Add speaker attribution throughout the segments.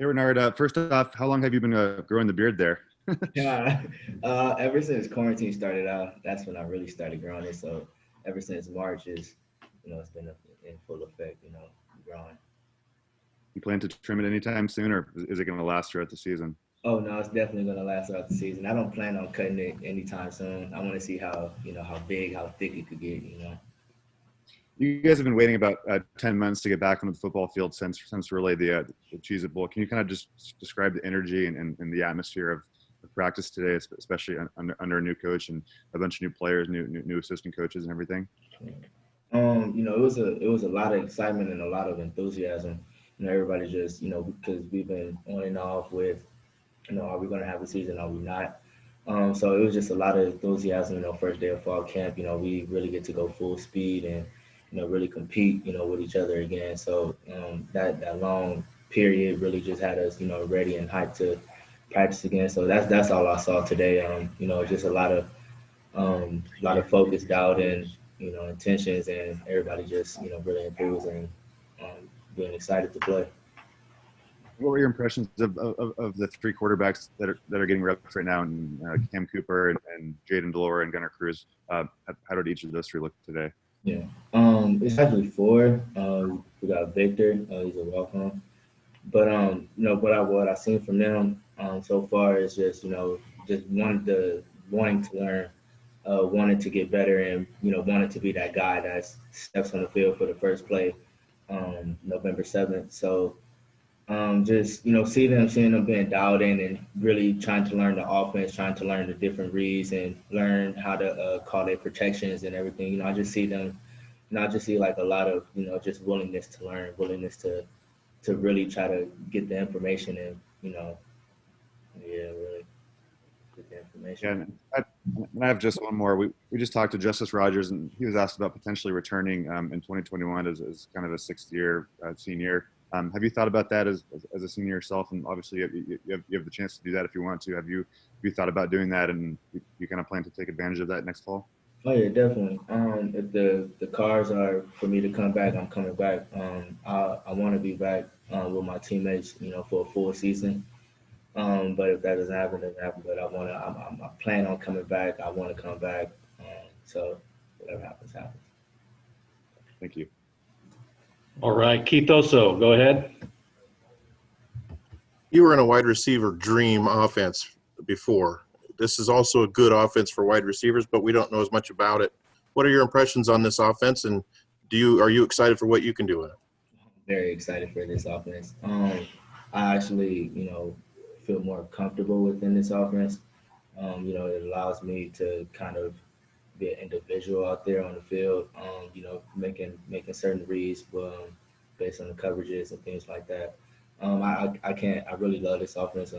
Speaker 1: Hey Renard, first off, how long have you been growing the beard there?
Speaker 2: Yeah, ever since quarantine started out, that's when I really started growing it. So ever since March it's been in full effect, growing.
Speaker 1: You plan to trim it anytime soon, or is it going to last throughout the season?
Speaker 2: Oh no, it's definitely gonna last throughout the season. I don't plan on cutting it anytime soon. I want to see how big, how thick it could get.
Speaker 1: You guys have been waiting about 10 months to get back onto the football field since really the Cheez-It Bowl. Can you kind of just describe the energy and the atmosphere of practice today, especially under a new coach and a bunch of new players, new assistant coaches and everything?
Speaker 2: It was a lot of excitement and a lot of enthusiasm. Everybody just, because we've been on and off with, are we going to have a season? Are we not? So it was just a lot of enthusiasm. First day of fall camp. We really get to go full speed and really compete. With each other again. So that long period really just had us ready and hyped to practice again. So that's all I saw today. Just a lot of focused out and intentions, and everybody just really enthused and being excited to play.
Speaker 1: What were your impressions of the three quarterbacks that are getting reps right now, and Cam Cooper and Jaden Delore and Gunnar Cruz? How did each of those three look today?
Speaker 2: Yeah. It's actually four. We got Victor. He's a walk-on. But what I've seen from them so far is just just wanting to learn, wanting to get better, and wanting to be that guy that steps on the field for the first play, November 7th. So just seeing them being dialed in and really trying to learn the offense, trying to learn the different reads and learn how to call their protections and everything. I just see them. I just see like a lot of just willingness to learn, willingness to really try to get the information and really get the information.
Speaker 1: Yeah, and I have just one more. We just talked to Justice Rogers, and he was asked about potentially returning in 2021 as kind of a sixth year senior. Have you thought about that as a senior yourself? And obviously, you have the chance to do that if you want to. Have you thought about doing that, and you kind of plan to take advantage of that next fall?
Speaker 2: Oh yeah, definitely. If the cards are for me to come back, I'm coming back. I want to be back with my teammates, for a full season. But if that doesn't happen, it doesn't happen. But I plan on coming back. I want to come back. So whatever happens, happens.
Speaker 1: Thank you.
Speaker 3: All right, Keith Oso, go ahead.
Speaker 4: You were in a wide receiver dream offense before. This is also a good offense for wide receivers, but we don't know as much about it. What are your impressions on this offense, and are you excited for what you can do in it?
Speaker 2: Very excited for this offense. I actually, feel more comfortable within this offense. It allows me to kind of be an individual out there on the field. Making certain reads based on the coverages and things like that. I can't. I really love this offense.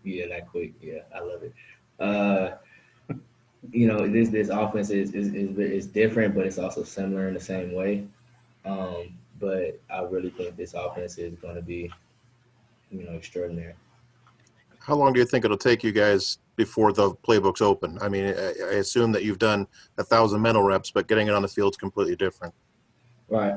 Speaker 2: Yeah, that quick. Yeah, I love it. Uh, this offense is different, but it's also similar in the same way. But I really think this offense is going to be, extraordinary.
Speaker 4: How long do you think it'll take you guys before the playbooks open? I mean, I assume that you've done 1,000 mental reps, but getting it on the field is completely different.
Speaker 2: Right.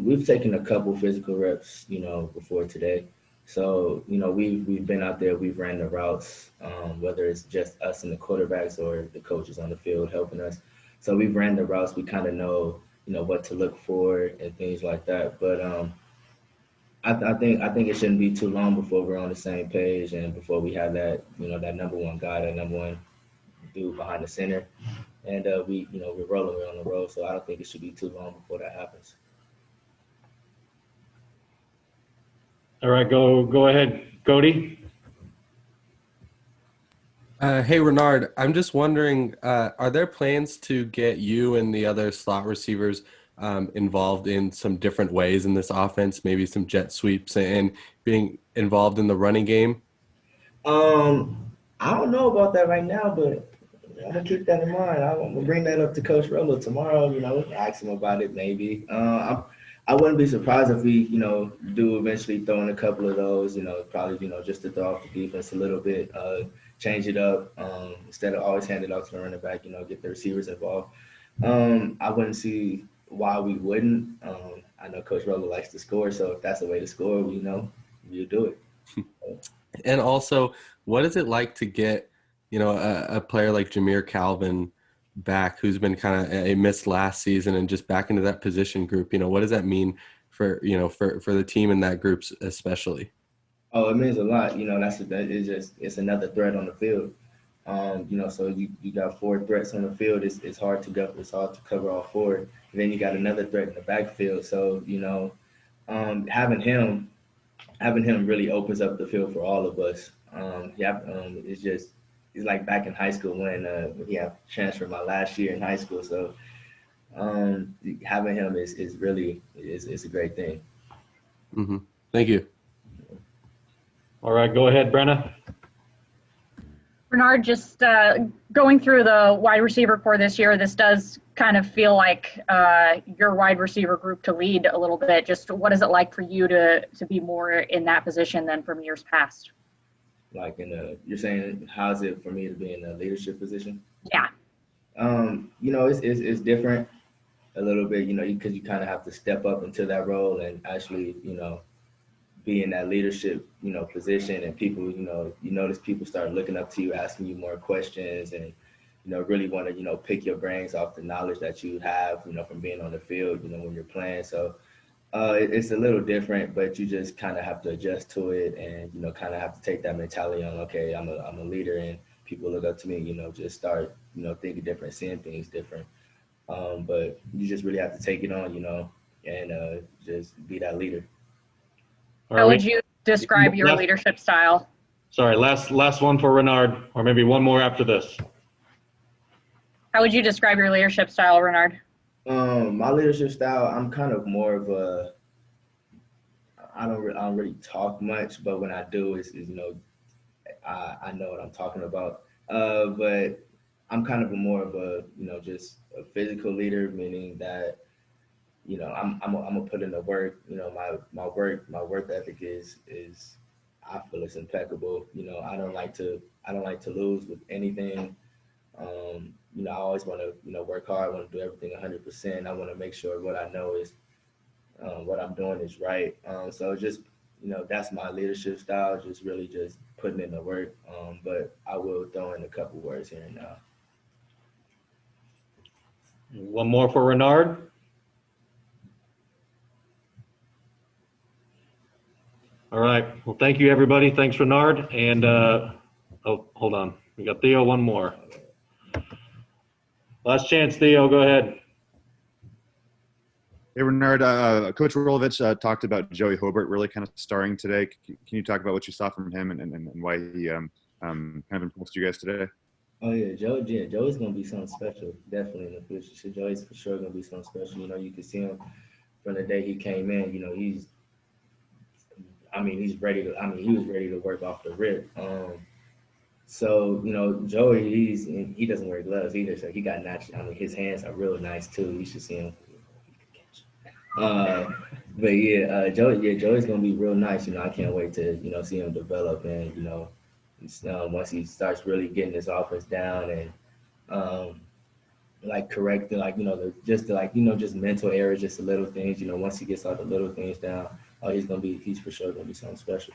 Speaker 2: We've taken a couple physical reps, before today. So, we've been out there, we've ran the routes, whether it's just us and the quarterbacks or the coaches on the field helping us. So we've ran the routes, we kind of know, what to look for and things like that. But I think it shouldn't be too long before we're on the same page and before we have that, that number one guy, that number one dude behind the center. And we're rolling, we're on the road. So I don't think it should be too long before that happens.
Speaker 3: All right, go ahead, Cody.
Speaker 5: Hey Renard, I'm just wondering, are there plans to get you and the other slot receivers involved in some different ways in this offense, maybe some jet sweeps and being involved in the running game?
Speaker 2: I don't know about that right now, but I'm gonna keep that in mind. I'm gonna bring that up to Coach Rolo tomorrow. Ask him about it maybe. I wouldn't be surprised if we, do eventually throw in a couple of those. Probably, just to throw off the defense a little bit, change it up instead of always hand it off to the running back. Get the receivers involved. I wouldn't see why we wouldn't. I know Coach Rolo likes to score, so if that's the way to score, we you do it.
Speaker 5: And also, what is it like to get, a player like Jameer Calvin back, who's been kind of a missed last season, and just back into that position group? What does that mean for the team and that group especially?
Speaker 2: Oh, it means a lot. It's another threat on the field. So you got 4 threats on the field. It's hard to go. It's hard to cover all 4. And then you got another threat in the backfield. So having him really opens up the field for all of us. It's like back in high school when he had transferred my last year in high school. So having him is really a great thing.
Speaker 5: Mm-hmm. Thank you.
Speaker 3: All right, go ahead, Brenna.
Speaker 6: Renard, just going through the wide receiver core this year, this does kind of feel like your wide receiver group to lead a little bit. Just what is it like for you to be more in that position than from years past?
Speaker 2: Like you're saying, how's it for me to be in a leadership position?
Speaker 6: Yeah.
Speaker 2: It's different a little bit, because you kind of have to step up into that role and actually, be in that leadership, position, and people, you notice people start looking up to you, asking you more questions, and, really want to, pick your brains off the knowledge that you have, from being on the field, when you're playing. So it's a little different, but you just kind of have to adjust to it and, kind of have to take that mentality on, okay, I'm a leader and people look up to me, just start, thinking different, seeing things different. But you just really have to take it on, and just be that leader.
Speaker 6: How would you describe your leadership style?
Speaker 3: Sorry, last one for Renard, or maybe one more after this.
Speaker 6: How would you describe your leadership style, Renard?
Speaker 2: My leadership style, I'm kind of more of a, I don't really talk much, but when I do, I know what I'm talking about. But I'm kind of more of a, just a physical leader, meaning that, I'm gonna put in the work. My work ethic is I feel it's impeccable. I don't like to lose with anything. I always want to work hard. I want to do everything 100%. I want to make sure what I know is what I'm doing is right. So just that's my leadership style. Just really just putting in the work. But I will throw in a couple words here and now.
Speaker 3: One more for Renard. All right. Well, thank you, everybody. Thanks, Renard. And, hold on. We got Theo, one more. Last chance, Theo. Go ahead.
Speaker 1: Hey, Renard, Coach Rolovich talked about Joey Hobart really kind of starring today. Can you talk about what you saw from him and why he kind of impressed you guys today?
Speaker 2: Oh yeah, Joey's gonna be something special, definitely in the future. So Joey's for sure gonna be something special. You can see him from the day he came in. He's ready to. He was ready to work off the rip. So Joey, he doesn't wear gloves either, so he got natural. His hands are real nice too. You should see him. But yeah, Joey's gonna be real nice. I can't wait to see him develop and once he starts really getting his offense down and correcting just mental errors, just the little things. Once he gets all the little things down, he's for sure gonna be something special.